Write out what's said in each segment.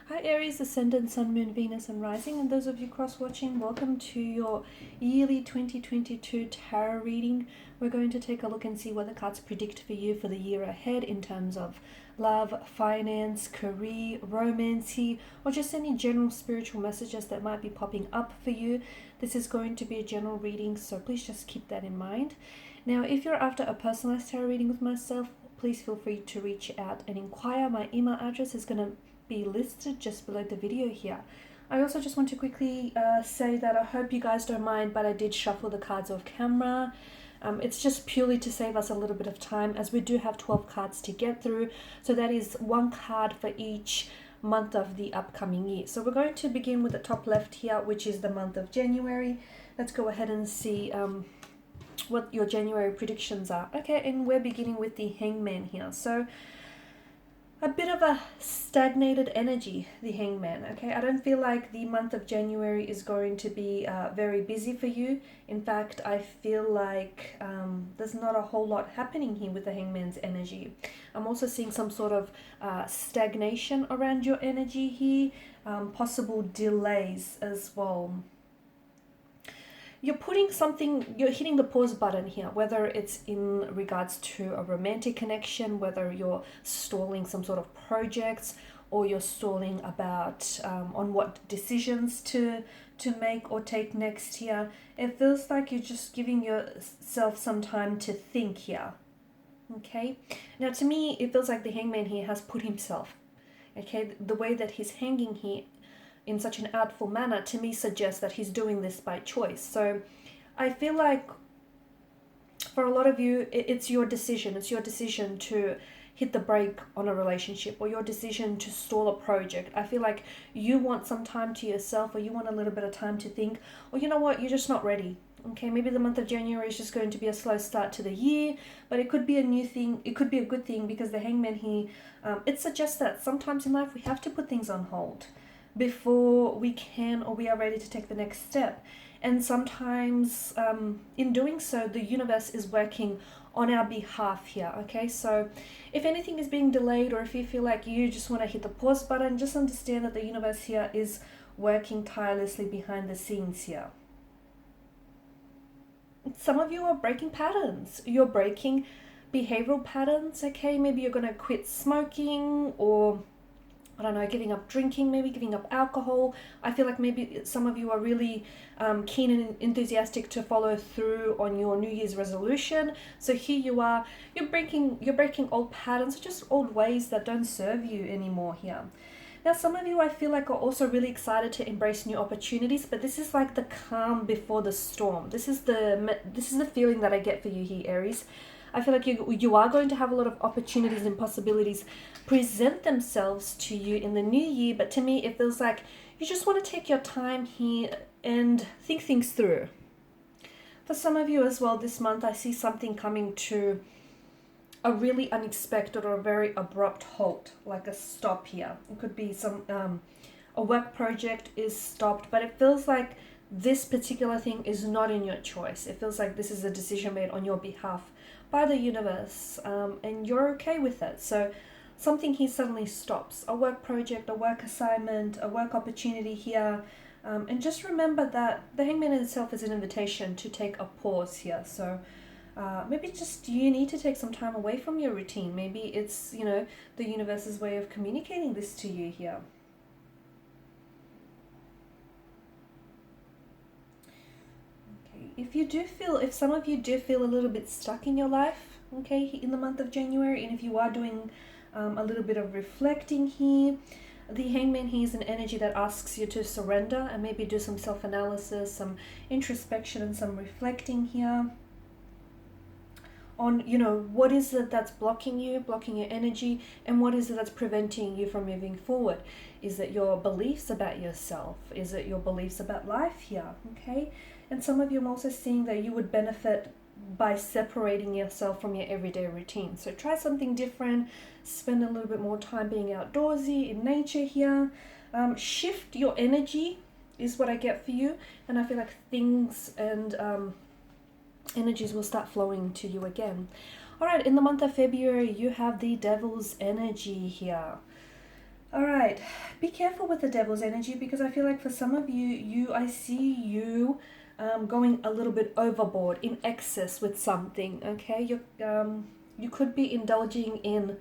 Hi Aries, Ascendant, Sun, Moon, Venus and Rising, and those of you cross-watching, welcome to your yearly 2022 tarot reading. We're going to take a look and see what the cards predict for you for the year ahead in terms of love, finance, career, romance, or just any general spiritual messages that might be popping up for you. This is going to be a general reading, so please just keep that in mind. Now, if you're after a personalized tarot reading with myself, please feel free to reach out and inquire. My email address is going to be listed just below the video here. I also just want to quickly say that I hope you guys don't mind, but I did shuffle the cards off camera. It's just purely to save us a little bit of time, as we do have 12 cards to get through, so that is one card for each month of the upcoming year. So we're going to begin with the top left here, which is the month of January. Let's go ahead and see what your January predictions are. Okay, and we're beginning with the Hangman here. So a bit of a stagnated energy, the Hangman. Okay, I don't feel like the month of January is going to be very busy for you. In fact, I feel like there's not a whole lot happening here with the Hangman's energy. I'm also seeing some sort of stagnation around your energy here, possible delays as well. You're hitting the pause button here, whether it's in regards to a romantic connection, whether you're stalling some sort of projects, or you're stalling about on what decisions to make or take next here. It feels like you're just giving yourself some time to think here. Okay, now to me it feels like the Hangman here has put himself, okay, the way that he's hanging here in such an artful manner, to me suggests that he's doing this by choice. So I feel like for a lot of you, it's your decision. It's your decision to hit the brake on a relationship, or your decision to stall a project. I feel like you want some time to yourself, or you want a little bit of time to think, or you know what, you're just not ready. Okay, maybe the month of January is just going to be a slow start to the year, but it could be a new thing. It could be a good thing, because the Hangman here, it suggests that sometimes in life we have to put things on hold before we can or we are ready to take the next step. And sometimes in doing so, the universe is working on our behalf here. Okay, so if anything is being delayed, or if you feel like you just want to hit the pause button, just understand that the universe here is working tirelessly behind the scenes here. Some of you are breaking patterns. You're breaking behavioral patterns. Okay, maybe you're going to quit smoking, or I don't know, giving up drinking, maybe giving up alcohol. I feel like maybe some of you are really keen and enthusiastic to follow through on your New Year's resolution. So here you are, you're breaking old patterns, just old ways that don't serve you anymore here. Now, some of you, I feel like, are also really excited to embrace new opportunities, but this is like the calm before the storm. This is the feeling that I get for you here, Aries. I feel like you are going to have a lot of opportunities and possibilities present themselves to you in the new year, but to me it feels like you just want to take your time here and think things through. For some of you as well, this month I see something coming to a really unexpected or a very abrupt halt, like a stop here. It could be a work project is stopped, but it feels like this particular thing is not in your choice. It feels like this is a decision made on your behalf by the universe, and you're okay with it. So something here suddenly stops, a work project, a work assignment, a work opportunity here, and just remember that the Hangman in itself is an invitation to take a pause here. So maybe just you need to take some time away from your routine. Maybe it's, the universe's way of communicating this to you here. If some of you do feel a little bit stuck in your life, okay, in the month of January, and if you are doing a little bit of reflecting here, the Hangman here is an energy that asks you to surrender and maybe do some self-analysis, some introspection and some reflecting here on, what is it that's blocking your energy, and what is it that's preventing you from moving forward. Is it your beliefs about yourself? Is it your beliefs about life here? Okay, and some of you, I'm also seeing that you would benefit by separating yourself from your everyday routine. So try something different, spend a little bit more time being outdoorsy in nature here. Shift your energy is what I get for you, and I feel like things and energies will start flowing to you again. All right, in the month of February, you have the Devil's energy here. All right, be careful with the devil's energy, because I feel like for some of you, I see you going a little bit overboard, in excess with something. Okay, you could be indulging in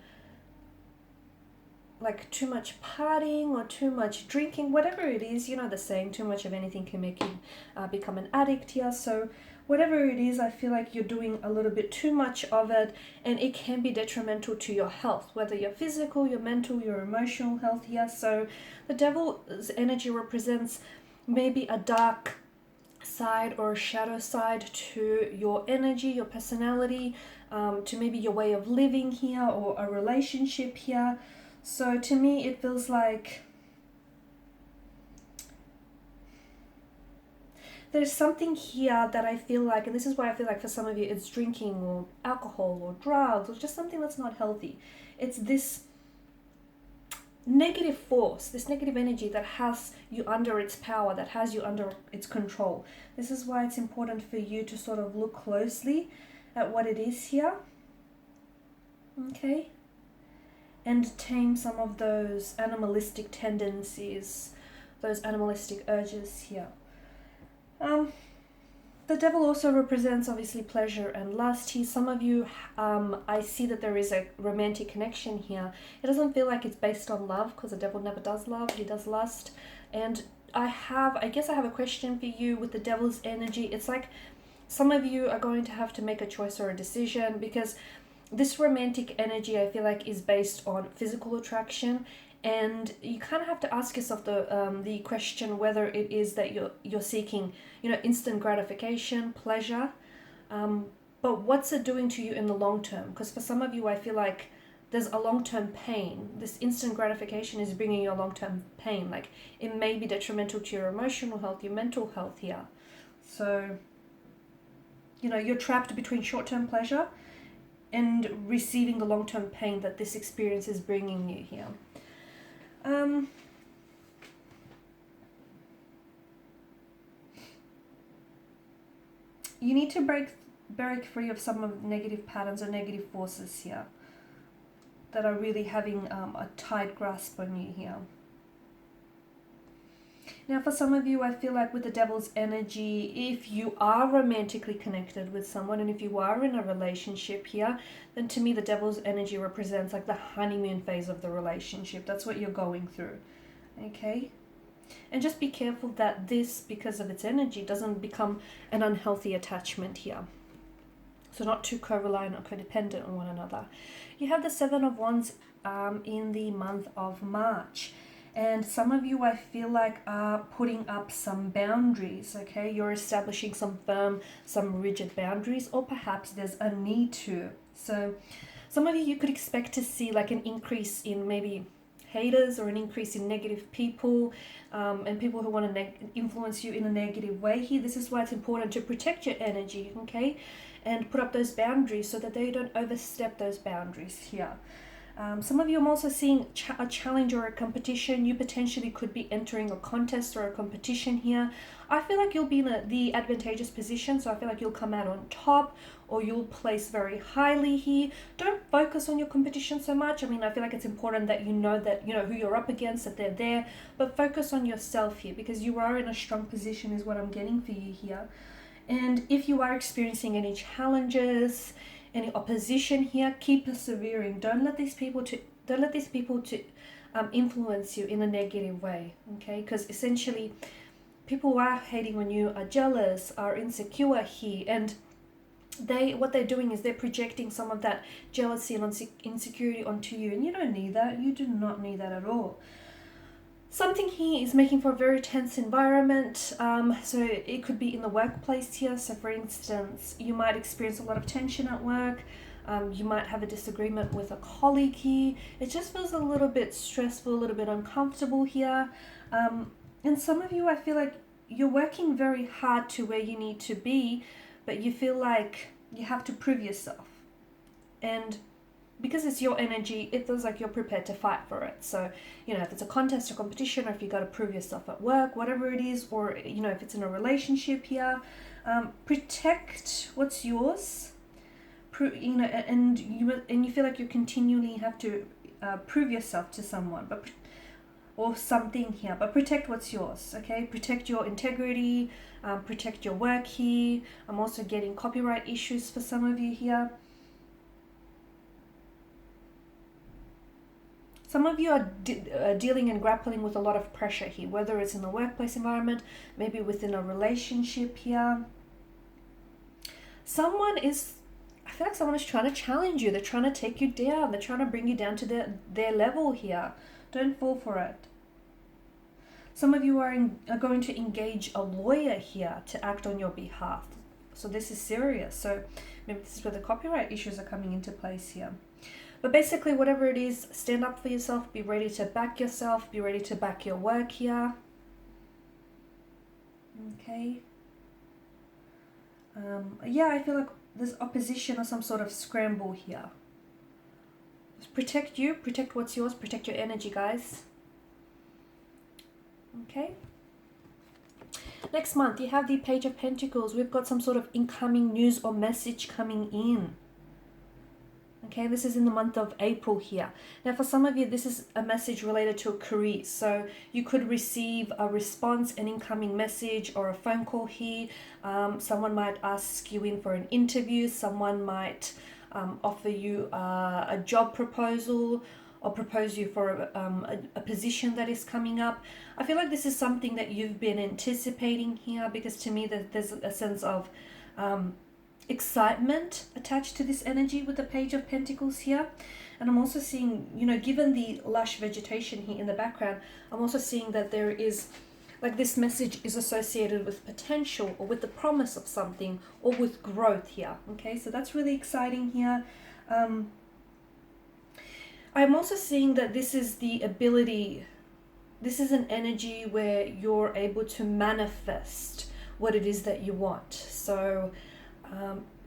like too much partying or too much drinking, whatever it is. You know the saying, too much of anything can make you become an addict here. So whatever it is, I feel like you're doing a little bit too much of it, and it can be detrimental to your health, whether your physical, your mental, your emotional health here. So the devil's energy represents maybe a dark side or a shadow side to your energy, your personality, to maybe your way of living here, or a relationship here. So to me, it feels like there's something here that I feel like, and this is why I feel like for some of you it's drinking or alcohol or drugs or just something that's not healthy. It's this negative force, this negative energy that has you under its power, that has you under its control. This is why it's important for you to sort of look closely at what it is here. Okay? And tame some of those animalistic tendencies, those animalistic urges here. The devil also represents obviously pleasure and lust. Some of you, I see that there is a romantic connection here. It doesn't feel like it's based on love, because the devil never does love, he does lust. And I guess I have a question for you with the devil's energy. It's like some of you are going to have to make a choice or a decision, because this romantic energy, I feel like, is based on physical attraction, and you kind of have to ask yourself the question whether it is that you're seeking, instant gratification, pleasure, but what's it doing to you in the long term? Because for some of you, I feel like there's a long-term pain. This instant gratification is bringing you a long-term pain. Like, it may be detrimental to your emotional health, your mental health here. So, you're trapped between short-term pleasure and receiving the long-term pain that this experience is bringing you here. You need to break free of some of the negative patterns or negative forces here that are really having a tight grasp on you here. Now, for some of you, I feel like with the devil's energy, if you are romantically connected with someone and if you are in a relationship here, then to me, the devil's energy represents like the honeymoon phase of the relationship. That's what you're going through, okay? And just be careful that this, because of its energy, doesn't become an unhealthy attachment here. So not too co-reliant or codependent on one another. You have the Seven of Wands in the month of March. And some of you, I feel like, are putting up some boundaries, okay? You're establishing some firm, some rigid boundaries, or perhaps there's a need to. So some of you could expect to see like an increase in maybe haters or an increase in negative people and people who want to influence you in a negative way here. This is why it's important to protect your energy, okay? And put up those boundaries so that they don't overstep those boundaries here. Some of you, I'm also seeing a challenge or a competition. You potentially could be entering a contest or a competition here. I feel like you'll be in the advantageous position, so I feel like you'll come out on top or you'll place very highly here. Don't focus on your competition so much. I mean, I feel like it's important that you know who you're up against, that they're there, but focus on yourself here, because you are in a strong position is what I'm getting for you here. And if you are experiencing any challenges, any opposition here, keep persevering. Don't let these people influence you in a negative way, okay? Because essentially, people who are hating on you are jealous, are insecure here, and what they're doing is they're projecting some of that jealousy and insecurity onto you, and you don't need that. You do not need that at all. Something here is making for a very tense environment, so it could be in the workplace here. So for instance, you might experience a lot of tension at work, you might have a disagreement with a colleague here. It just feels a little bit stressful, a little bit uncomfortable here. And some of you, I feel like you're working very hard to where you need to be, but you feel like you have to prove yourself. And because it's your energy, it feels like you're prepared to fight for it. So, if it's a contest or competition, or if you got to prove yourself at work, whatever it is, or, if it's in a relationship here, protect what's yours, and you feel like you continually have to prove yourself to someone. But or something here, but protect what's yours, okay? Protect your integrity, protect your work here. I'm also getting copyright issues for some of you here. Some of you are dealing and grappling with a lot of pressure here, whether it's in the workplace environment, maybe within a relationship here. I feel like someone is trying to challenge you. They're trying to take you down. They're trying to bring you down to their level here. Don't fall for it. Some of you are going to engage a lawyer here to act on your behalf. So this is serious. So maybe this is where the copyright issues are coming into place here. But basically, whatever it is, stand up for yourself. Be ready to back yourself. Be ready to back your work here. Okay. Yeah, I feel like there's opposition or some sort of scramble here. Just protect you. Protect what's yours. Protect your energy, guys. Okay. Next month, you have the Page of Pentacles. We've got some sort of incoming news or message coming in. Okay, this is in the month of April here. Now, for some of you, this is a message related to a career. So you could receive a response, an incoming message, or a phone call here. Someone might ask you in for an interview. Someone might offer you a job proposal or propose you for a position that is coming up. I feel like this is something that you've been anticipating here, because to me there's a sense of excitement attached to this energy with the Page of Pentacles here. And I'm also seeing, you know, given the lush vegetation here in the background, I'm also seeing that there is, like, this message is associated with potential or with the promise of something or with growth here. Okay, so that's really exciting here. I'm also seeing that this is the ability, this is an energy where you're able to manifest what it is that you want. So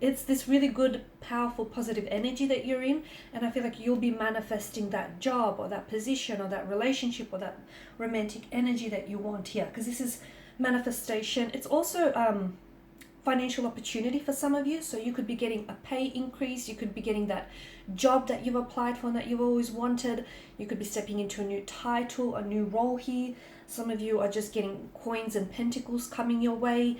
it's this really good, powerful, positive energy that you're in, and I feel like you'll be manifesting that job or that position or that relationship or that romantic energy that you want here, because this is manifestation. It's also financial opportunity for some of you, so you could be getting a pay increase, you could be getting that job that you've applied for and that you've always wanted, you could be stepping into a new title, a new role here. Some of you are just getting coins and pentacles coming your way.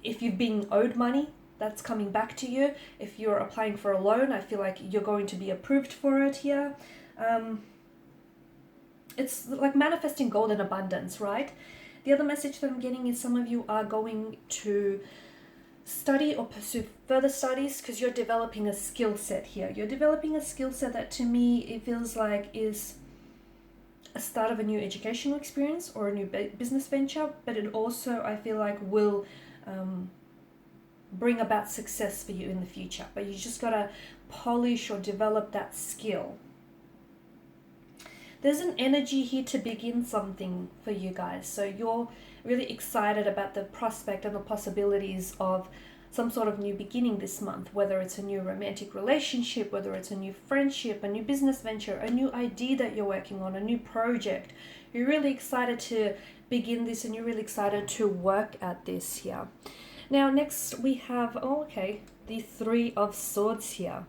If you've been owed money, that's coming back to you. If you're applying for a loan, I feel like you're going to be approved for it here. It's like manifesting gold in abundance, right? The other message that I'm getting is some of you are going to study or pursue further studies because you're developing a skill set here. You're developing a skill set that, to me, it feels like is a start of a new educational experience or a new business venture, but it also, I feel like, will bring about success for you in the future. But you just got to polish or develop that skill. There's an energy here to begin something for you guys. So you're really excited about the prospect and the possibilities of some sort of new beginning this month, whether it's a new romantic relationship, whether it's a new friendship, a new business venture, a new idea that you're working on, a new project. You're really excited to begin this and you're really excited to work at this here. Now, next we have, the Three of Swords here.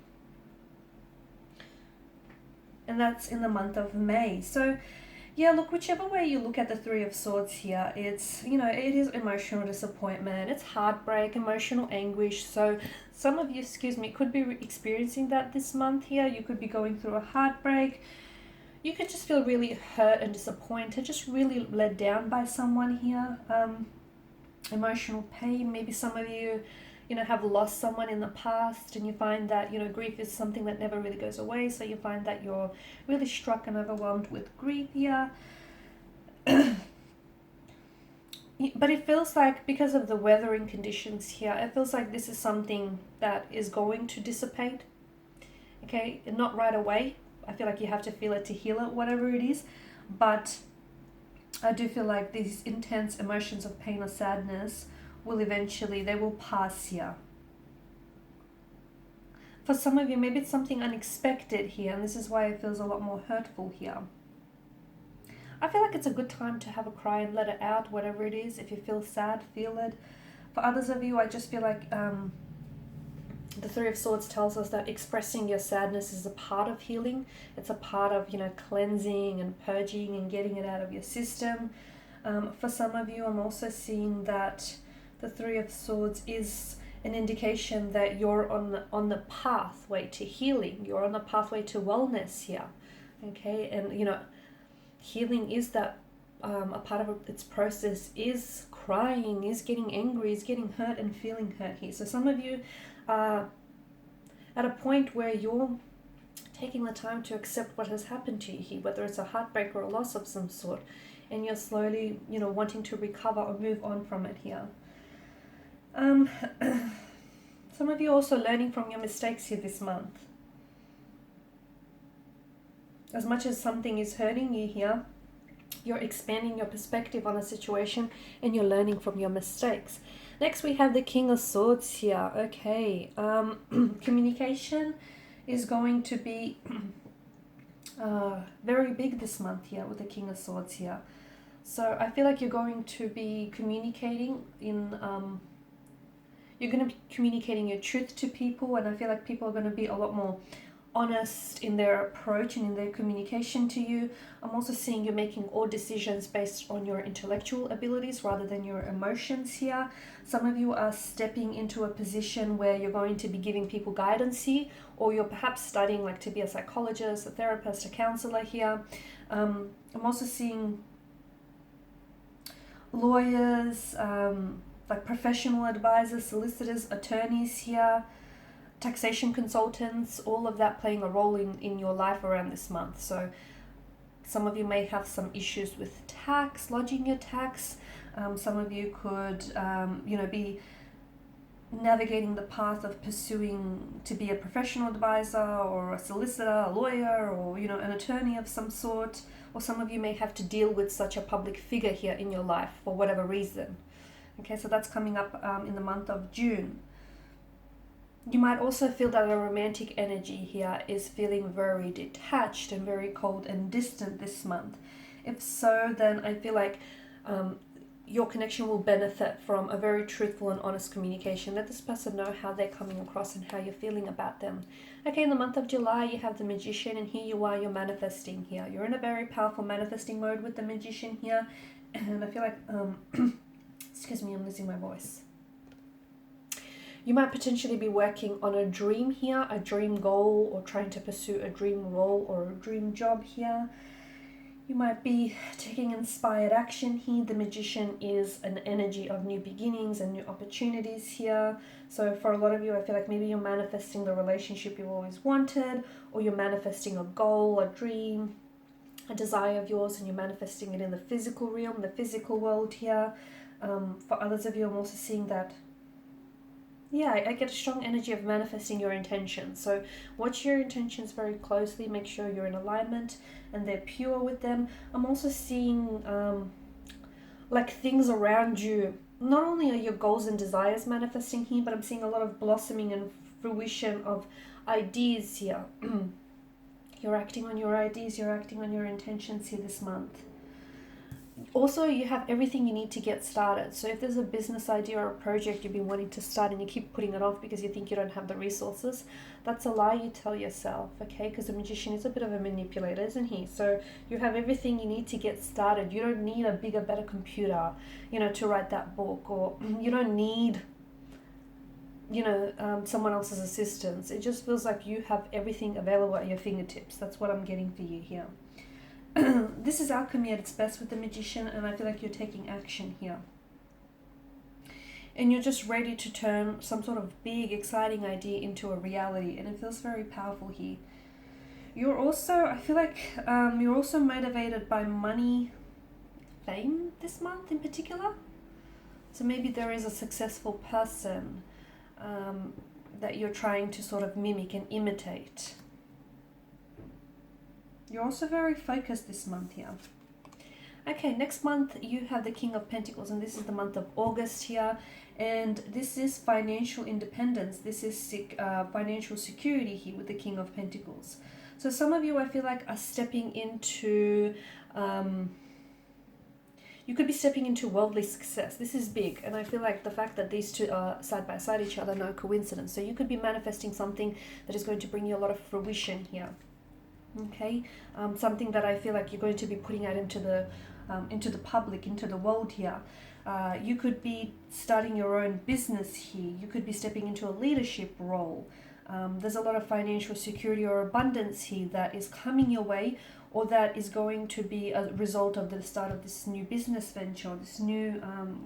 And that's in the month of May. So yeah, look, whichever way you look at the Three of Swords here, it's, you know, it is emotional disappointment, it's heartbreak, emotional anguish. So some of you, could be experiencing that this month here. You could be going through a heartbreak. You could just feel really hurt and disappointed, just really let down by someone here. Emotional pain. Maybe some of you, have lost someone in the past, and you find that, grief is something that never really goes away. So you find that you're really struck and overwhelmed with grief here. But it feels like, because of the weathering conditions here, it feels like this is something that is going to dissipate. Okay, not right away. I feel like you have to feel it to heal it, whatever it is. But I do feel like these intense emotions of pain or sadness will eventually, they will pass here. For some of you, maybe it's something unexpected here, and this is why it feels a lot more hurtful here. I feel like it's a good time to have a cry and let it out, whatever it is. If you feel sad, feel it. For others of you, I just feel like The Three of Swords tells us that expressing your sadness is a part of healing. It's a part of, cleansing and purging and getting it out of your system. For some of you, I'm also seeing that the Three of Swords is an indication that you're on the pathway to healing. You're on the pathway to wellness here. Okay, and healing is that a part of its process is crying, is getting angry, is getting hurt and feeling hurt here. So some of you are at a point where you're taking the time to accept what has happened to you here, whether it's a heartbreak or a loss of some sort, and you're slowly, wanting to recover or move on from it here. Some of you are also learning from your mistakes here this month. As much as something is hurting you here, you're expanding your perspective on a situation and you're learning from your mistakes. Next, we have the King of Swords here. Okay, communication is going to be very big this month here with the King of Swords here. So I feel like you're going to be communicating you're going to be communicating your truth to people, and I feel like people are going to be a lot more honest in their approach and in their communication to you. I'm also seeing you making all decisions based on your intellectual abilities rather than your emotions here. Some of you are stepping into a position where you're going to be giving people guidance here, or you're perhaps studying to be a psychologist, a therapist, a counselor here. I'm also seeing lawyers, professional advisors, solicitors, attorneys here, taxation consultants, all of that playing a role in your life around this month. So some of you may have some issues with tax, lodging your tax. Some of you could, be navigating the path of pursuing to be a professional advisor or a solicitor, a lawyer, or, an attorney of some sort. Or some of you may have to deal with such a public figure here in your life for whatever reason. Okay, so that's coming up in the month of June. You might also feel that a romantic energy here is feeling very detached and very cold and distant this month. If so, then I feel like your connection will benefit from a very truthful and honest communication. Let this person know how they're coming across and how you're feeling about them. Okay, in the month of July, you have the Magician, and here you are, you're manifesting here. You're in a very powerful manifesting mode with the Magician here, and I feel like, excuse me, I'm losing my voice. You might potentially be working on a dream here, a dream goal, or trying to pursue a dream role or a dream job here. You might be taking inspired action here. The Magician is an energy of new beginnings and new opportunities here. So for a lot of you, I feel like maybe you're manifesting the relationship you always wanted, or you're manifesting a goal, a dream, a desire of yours, and you're manifesting it in the physical realm, the physical world here. For others of you, I'm also seeing that I get a strong energy of manifesting your intentions. So watch your intentions very closely. Make sure you're in alignment and they're pure with them. I'm also seeing things around you. Not only are your goals and desires manifesting here, but I'm seeing a lot of blossoming and fruition of ideas here. You're acting on your ideas. You're acting on your intentions here this month. Also, you have everything you need to get started. So if there's a business idea or a project you've been wanting to start and you keep putting it off because you think you don't have the resources, that's a lie you tell yourself, okay? Because the Magician is a bit of a manipulator, isn't he? So you have everything you need to get started. You don't need a bigger, better computer, to write that book, or you don't need, someone else's assistance. It just feels like you have everything available at your fingertips. That's what I'm getting for you here. This is alchemy at its best with the Magician, and I feel like you're taking action here. And you're just ready to turn some sort of big, exciting idea into a reality, and it feels very powerful here. You're also, I feel like you're also motivated by money, fame this month in particular. So maybe there is a successful person that you're trying to sort of mimic and imitate. You're also very focused this month here. Okay, next month you have the King of Pentacles, and this is the month of August here. And this is financial independence. This is financial security here with the King of Pentacles. So some of you, I feel like, are stepping into... you could be stepping into worldly success. This is big, and I feel like the fact that these two are side by side each other, no coincidence. So you could be manifesting something that is going to bring you a lot of fruition here. Okay, something that I feel like you're going to be putting out into the public, into the world here. You could be starting your own business here. You could be stepping into a leadership role. There's a lot of financial security or abundance here that is coming your way, or that is going to be a result of the start of this new business venture, this new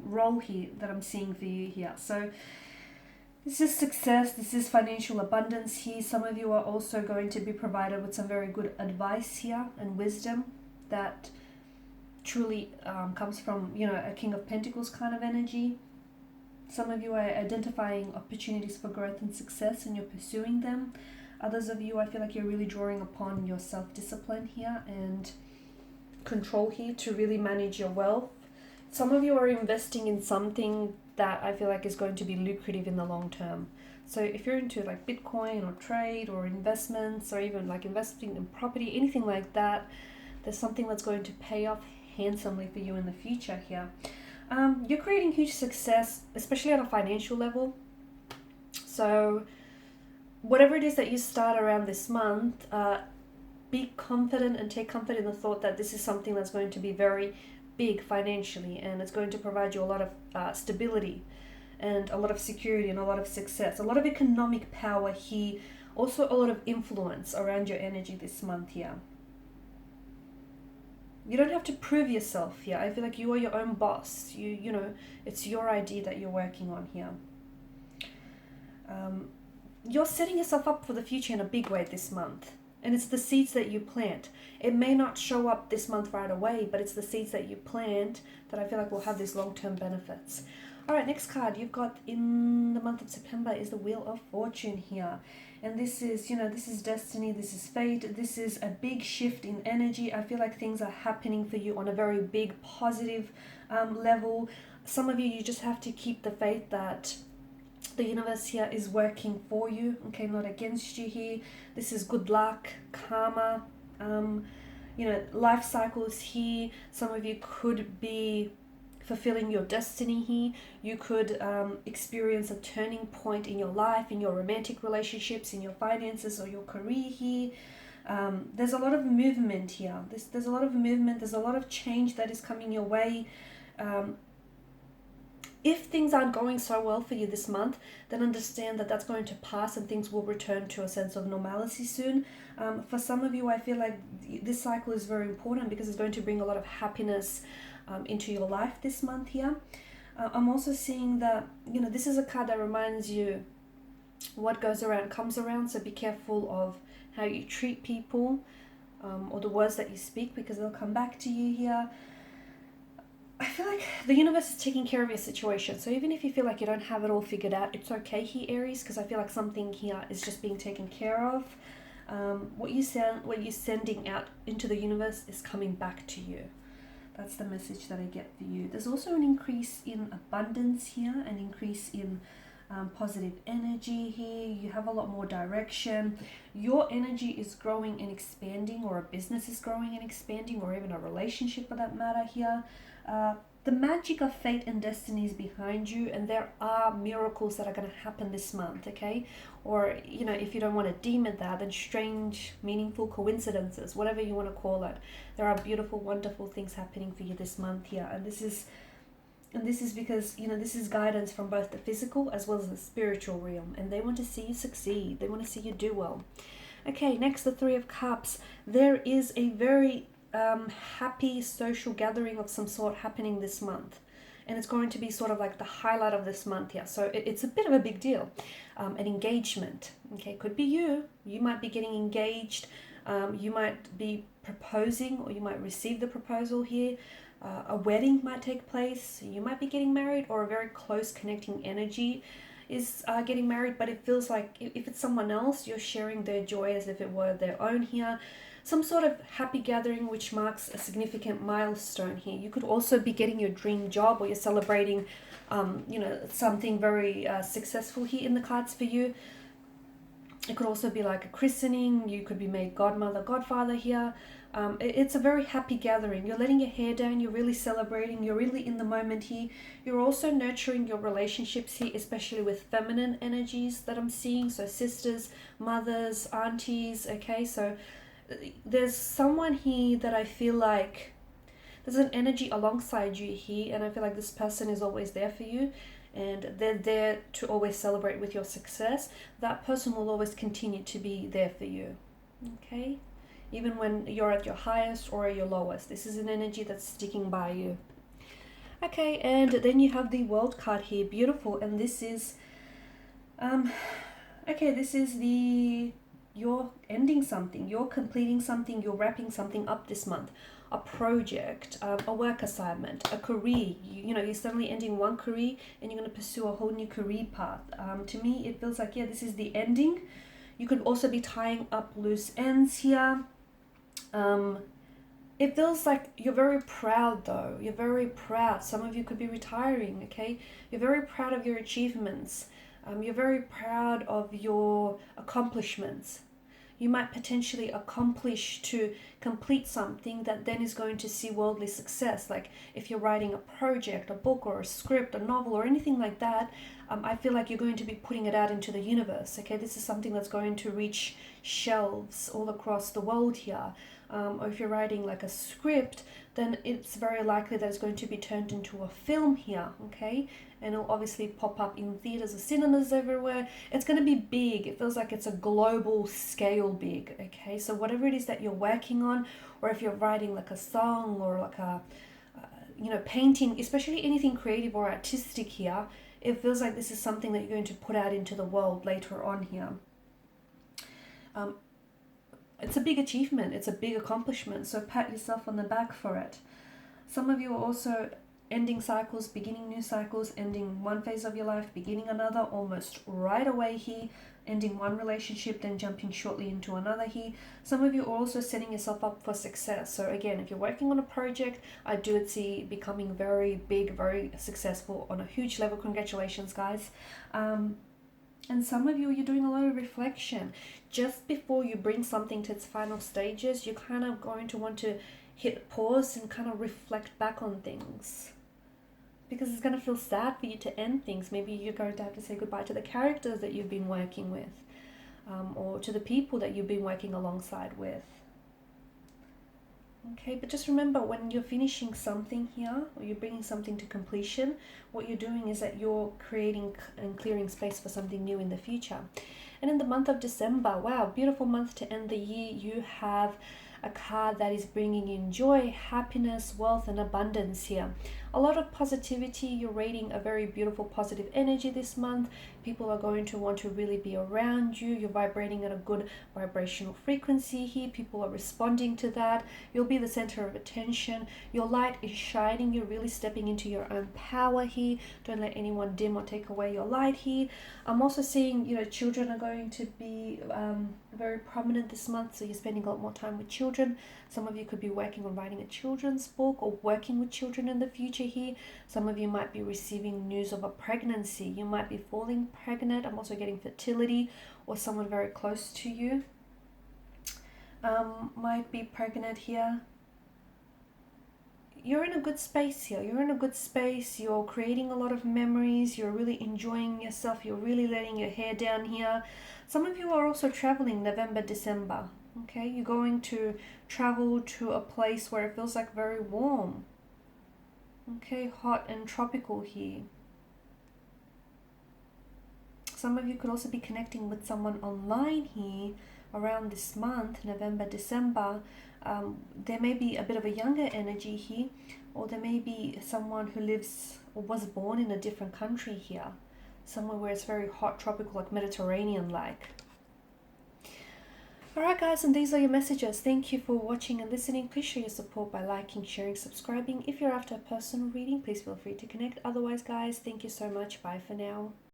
role here that I'm seeing for you here. So this is success, this is financial abundance here. Some of you are also going to be provided with some very good advice here and wisdom that truly comes from, a King of Pentacles kind of energy. Some of you are identifying opportunities for growth and success and you're pursuing them. Others of you, I feel like you're really drawing upon your self-discipline here and control here to really manage your wealth. Some of you are investing in something that I feel like is going to be lucrative in the long term. So if you're into like Bitcoin or trade or investments or even like investing in property, anything like that, there's something that's going to pay off handsomely for you in the future here. You're creating huge success, especially on a financial level. So whatever it is that you start around this month, be confident and take comfort in the thought that this is something that's going to be very big financially, and it's going to provide you a lot of stability and a lot of security and a lot of success, a lot of economic power here, also a lot of influence around your energy this month here. You don't have to prove yourself here. I feel like you are your own boss. You know, it's your idea that you're working on here. You're setting yourself up for the future in a big way this month. And it's the seeds that you plant. It may not show up this month right away, but it's the seeds that you plant that I feel like will have these long-term benefits. All right, next card you've got in the month of September is the Wheel of Fortune here. And this is, this is destiny, this is fate, this is a big shift in energy. I feel like things are happening for you on a very big, positive level. Some of you just have to keep the faith that the universe here is working for you, okay, not against you here. This is good luck, karma, life cycles here. Some of you could be fulfilling your destiny here. You could experience a turning point in your life, in your romantic relationships, in your finances or your career here. There's a lot of movement here. There's a lot of movement. There's a lot of change that is coming your way. If things aren't going so well for you this month, then understand that that's going to pass and things will return to a sense of normalcy soon. For some of you, I feel like this cycle is very important because it's going to bring a lot of happiness into your life this month here. I'm also seeing that, this is a card that reminds you what goes around comes around. So be careful of how you treat people or the words that you speak, because they'll come back to you here. I feel like the universe is taking care of your situation. So even if you feel like you don't have it all figured out, it's okay here, Aries, because I feel like something here is just being taken care of. What you're sending out into the universe is coming back to you. That's the message that I get for you. There's also an increase in abundance here, an increase in positive energy here. You have a lot more direction. Your energy is growing and expanding, or a business is growing and expanding, or even a relationship for that matter here. The magic of fate and destiny is behind you, and there are miracles that are going to happen this month, okay? Or, if you don't want to deem it that, then strange, meaningful coincidences, whatever you want to call it. There are beautiful, wonderful things happening for you this month here, and this is because, this is guidance from both the physical as well as the spiritual realm, and they want to see you succeed. They want to see you do well. Okay, next, the Three of Cups. There is a very happy social gathering of some sort happening this month, and it's going to be sort of like the highlight of this month here. So it's a bit of a big deal. An engagement, okay, could be you might be getting engaged, you might be proposing, or you might receive the proposal here. A wedding might take place, you might be getting married, or a very close connecting energy is getting married, but it feels like if it's someone else, you're sharing their joy as if it were their own here. Some sort of happy gathering which marks a significant milestone here. You could also be getting your dream job, or you're celebrating, something very successful here in the cards for you. It could also be like a christening. You could be made godmother, godfather here. It's a very happy gathering. You're letting your hair down, you're really celebrating, you're really in the moment here. You're also nurturing your relationships here, especially with feminine energies that I'm seeing. So sisters, mothers, aunties, okay? So there's someone here that I feel like there's an energy alongside you here, and I feel like this person is always there for you, and they're there to always celebrate with your success. That person will always continue to be there for you, okay? Even when you're at your highest or your lowest. This is an energy that's sticking by you. Okay, and then you have the World card here. Beautiful. And this is, okay, this is you're ending something, you're completing something, you're wrapping something up this month. A project, a work assignment, a career. You know, you're suddenly ending one career and you're going to pursue a whole new career path. To me, it feels like, yeah, this is the ending. You could also be tying up loose ends here. It feels like you're very proud though. You're very proud. Some of you could be retiring, okay? You're very proud of your achievements. You're very proud of your accomplishments. You might potentially accomplish to complete something that then is going to see worldly success. Like if you're writing a project, a book or a script, a novel or anything like that, I feel like you're going to be putting it out into the universe, okay? This is something that's going to reach shelves all across the world here. Or if you're writing like a script, then it's very likely that it's going to be turned into a film here, okay? And it'll obviously pop up in theaters or cinemas everywhere. It's going to be big. It feels like it's a global scale big, okay? So whatever it is that you're working on, or if you're writing like a song or like a, painting, especially anything creative or artistic here, it feels like this is something that you're going to put out into the world later on here. It's a big achievement, it's a big accomplishment, so pat yourself on the back for it. Some of you are also ending cycles, beginning new cycles, ending one phase of your life, beginning another almost right away here, ending one relationship, then jumping shortly into another here. Some of you are also setting yourself up for success. So again, if you're working on a project, I do see becoming very big, very successful on a huge level. Congratulations, guys. And some of you, you're doing a lot of reflection. Just before you bring something to its final stages, you're kind of going to want to hit pause and kind of reflect back on things. Because it's going to feel sad for you to end things. Maybe you're going to have to say goodbye to the characters that you've been working with. Or to the people that you've been working alongside with. Okay, but just remember, when you're finishing something here, or you're bringing something to completion, what you're doing is that you're creating and clearing space for something new in the future. And in the month of December, wow, beautiful month to end the year, you have a card that is bringing in joy, happiness, wealth, and abundance here. A lot of positivity. You're rating a very beautiful positive energy this month. People are going to want to really be around you. You're vibrating at a good vibrational frequency here. People are responding to that. You'll be the center of attention. Your light is shining. You're really stepping into your own power here. Don't let anyone dim or take away your light here. I'm also seeing, children are going to be very prominent this month, so you're spending a lot more time with children. Some of you could be working on writing a children's book or working with children in the future here. Some of you might be receiving news of a pregnancy. You might be falling pregnant. I'm also getting fertility, or someone very close to you might be pregnant here. You're in a good space here. You're in a good space. You're creating a lot of memories. You're really enjoying yourself. You're really letting your hair down here. Some of you are also traveling November, December. Okay, you're going to travel to a place where it feels like very warm. Okay, hot and tropical here. Some of you could also be connecting with someone online here around this month, November, December. There may be a bit of a younger energy here, or there may be someone who lives or was born in a different country here, somewhere where it's very hot, tropical, like Mediterranean-like. Alright guys, and these are your messages. Thank you for watching and listening. Please show your support by liking, sharing, subscribing. If you're after a personal reading, please feel free to connect. Otherwise guys, thank you so much. Bye for now.